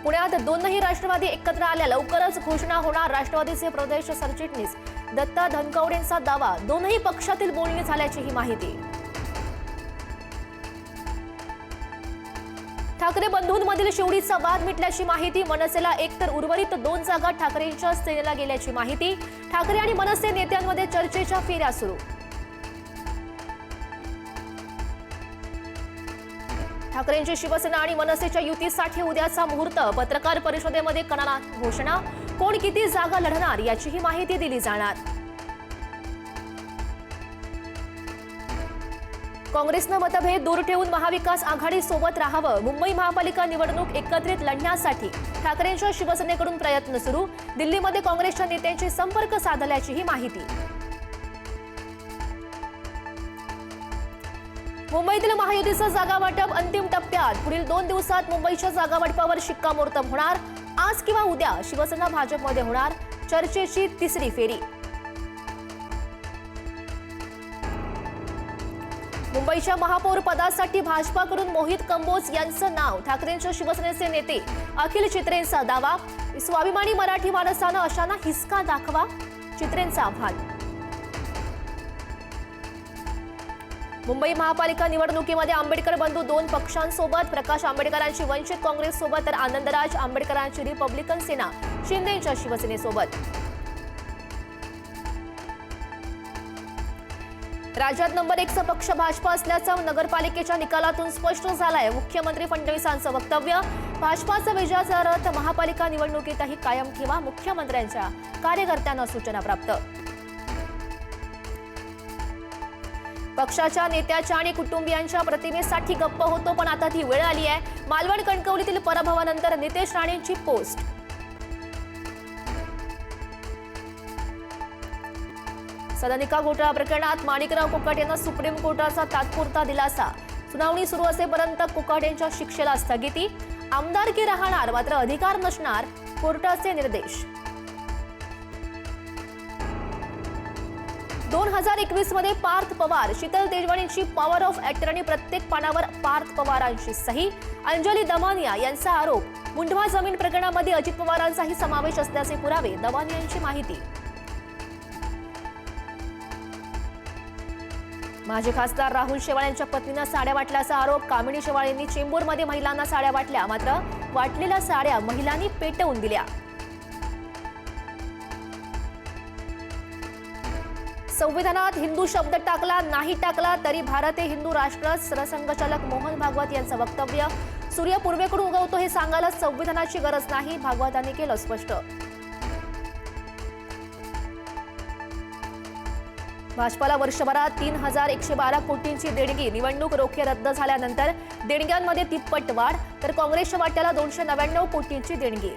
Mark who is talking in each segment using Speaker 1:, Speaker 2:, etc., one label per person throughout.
Speaker 1: पुण्यात दोनही राष्ट्रवादी एकत्र आल्या, लवकरच घोषणा होणार. राष्ट्रवादीचे प्रदेश सरचिटणीस दत्ता धनकवडेंचा दावा, दोनही पक्षातील बोलणी झाल्याची ही माहिती. ठाकरे बंधूंमधील शिवडीचा वाद मिटल्याची माहिती. मनसेला एक तर उर्वरित 2 जागा ठाकरेंच्या सेनेला गेल्याची माहिती. ठाकरे आणि मनसे नेत्यांमध्ये चर्चेच्या फेऱ्या सुरू. ठाकरेंची शिवसेना आणि मनसेच्या युतीसाठी उद्याचा मुहूर्त. पत्रकार परिषदेमध्ये करणार घोषणा. कोण किती जागा लढणार याचीही माहिती दिली जाणार. काँग्रेसनं मतभेद दूर ठेवून महाविकास आघाडी सोबत राहावं. मुंबई महापालिका निवडणूक एकत्रित लढण्यासाठी ठाकरेंच्या शिवसेनेकडून प्रयत्न सुरू. दिल्लीमध्ये काँग्रेसच्या नेत्यांशी संपर्क साधल्याची ही माहिती. मुंबईतील महायुतीचं जागा वाटप अंतिम टप्प्यात. पुढील 2 दिवसात मुंबईच्या जागा वाटपावर शिक्कामोर्तब होणार. आज किंवा उद्या शिवसेना भाजपमध्ये होणार चर्चेची तिसरी फेरी. मुंबईच्या महापौर पदासाठी भाजपाकडून मोहित कंबोज यांचं नाव. ठाकरेंच्या शिवसेनेचे नेते अखिल चित्रेंचा दावा. स्वाभिमानी मराठी माणसानं अशांना हिसका दाखवा, चित्रेंचं आव्हान. मुंबई महापालिका निवडणुकीमध्ये आंबेडकर बंधू 2 पक्षांसोबत. प्रकाश आंबेडकरांची वंचित काँग्रेससोबत तर आनंदराज आंबेडकरांची रिपब्लिकन सेना शिंदेच्या शिवसेनेसोबत. राज्यात नंबर 1चा पक्ष भाजपा असल्याचं नगरपालिकेच्या निकालातून स्पष्ट झालंय. मुख्यमंत्री फडणवीसांचं वक्तव्य. भाजपाचा विजयाचा रथ महापालिका निवडणुकीतही कायम ठेवा, मुख्यमंत्र्यांच्या कार्यकर्त्यांना सूचना प्राप्त. पक्षाच्या नेत्याच्या आणि कुटुंबियांच्या प्रतिमेसाठी गप्प होतो, पण आता ती वेळ आली आहे. मालवण कणकवलीतील पराभवानंतर नितेश राणेंची पोस्ट. सदनिका घोटाळा प्रकरणात माणिकराव कोकाटे यांना सुप्रीम कोर्टाचा तात्पुरता दिलासा. सुनावणी सुरू असेपर्यंत कोकाटे यांच्या शिक्षेला स्थगिती. आमदारकी राहणार मात्र अधिकार नसणार, कोर्टाचे निर्देश. 2021 मध्ये पार्थ पवार, शीतल तेजवानींची पॉवर ऑफ अटर्नी प्रत्येक पानावर पार्थ पवारांची सही. अंजली दमानिया यांचा आरोप. मुंढवा जमीन प्रकरणामध्ये अजित पवारांचाही समावेश असल्याचे पुरावे. दमानिया यांची माहिती. माजी खासदार राहुल शेवाळे यांच्या पत्नीनं साड्या वाटल्याचा आरोप. कामिनी शेवाळेंनी चेंबूरमध्ये महिलांना साड्या वाटल्या, मात्र वाटलेल्या साड्या महिलांनी पेटवून दिल्या. संविधानात हिंदू शब्द टाकला नाही टाकला तरी भारत हे हिंदू राष्ट्र. सरसंघचालक मोहन भागवत यांचं वक्तव्य. सूर्य पूर्वेकडून उगवतो हे सांगायला संविधानाची गरज नाही, भागवतांनी केलं स्पष्ट. भाजपाला वर्षभरात 3112 कोटींची देणगी. निवडणूक रोखे रद्द झाल्यानंतर देणग्यांमध्ये तिप्पट वाढ, तर काँग्रेसच्या वाट्याला 299 कोटींची देणगी.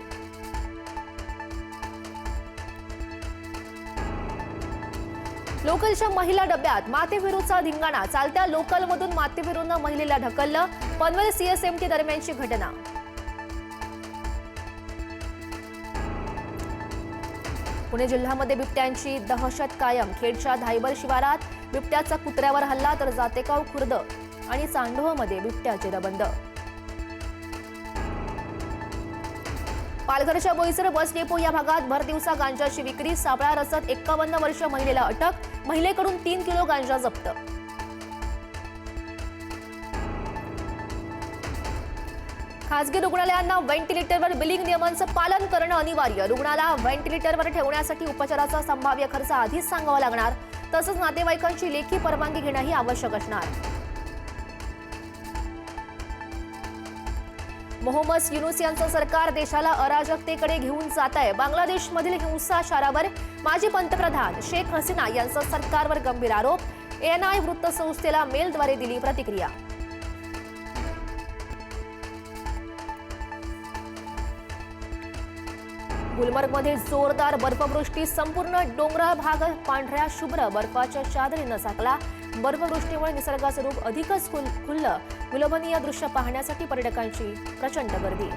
Speaker 1: लोकलच्या महिला डब्यात माथेफिरूचा धिंगाणा. चालत्या लोकलमधून माथेफिरूनं महिलेला ढकललं. पनवेल CSMT दरम्यानची घटना. पुणे जिल्ह्यामध्ये बिबट्यांची दहशत कायम. खेडच्या धायबर शिवारात बिबट्याचा कुत्र्यावर हल्ला, तर जातेगाव खुर्द आणि चांडोहमध्ये बिबट्याचे दबंद. पालघरच्या बोईसर बस डेपो या भागात भरदिवसा गांजाची विक्री. सापळा रचत 51 वर्षीय महिलेला अटक. महिलेकडून 3 किलो गांजा जप्त. खासगी रुग्णालयांना व्हेंटिलेटरवर बिलिंग नियमांचं पालन करणं अनिवार्य. रुग्णाला व्हेंटिलेटरवर ठेवण्यासाठी उपचाराचा संभाव्य खर्च आधीच सांगावा लागणार. तसंच नातेवाईकांची लेखी परवानगी घेणंही आवश्यक असणार. मोहम्मद युनूस यांचं सरकार देशाला अराजकतेकडे घेऊन जात आहे. बांगलादेशमधील हिंसाचारावर माजी पंतप्रधान शेख हसीना यांचा सरकारवर गंभीर आरोप. ANI वृत्तसंस्थेला मेलद्वारे दिली प्रतिक्रिया. गुलमर्गमध्ये जोरदार बर्फवृष्टी. संपूर्ण डोंगराळ भाग पांढऱ्या शुभ्र बर्फाच्या चादरीनं झाकला. बर्फवृष्टीमुळे निसर्गाचं रूप अधिकच खुललं. विलोभनीय दृश्य पाहण्यासाठी पर्यटकांची प्रचंड गर्दी.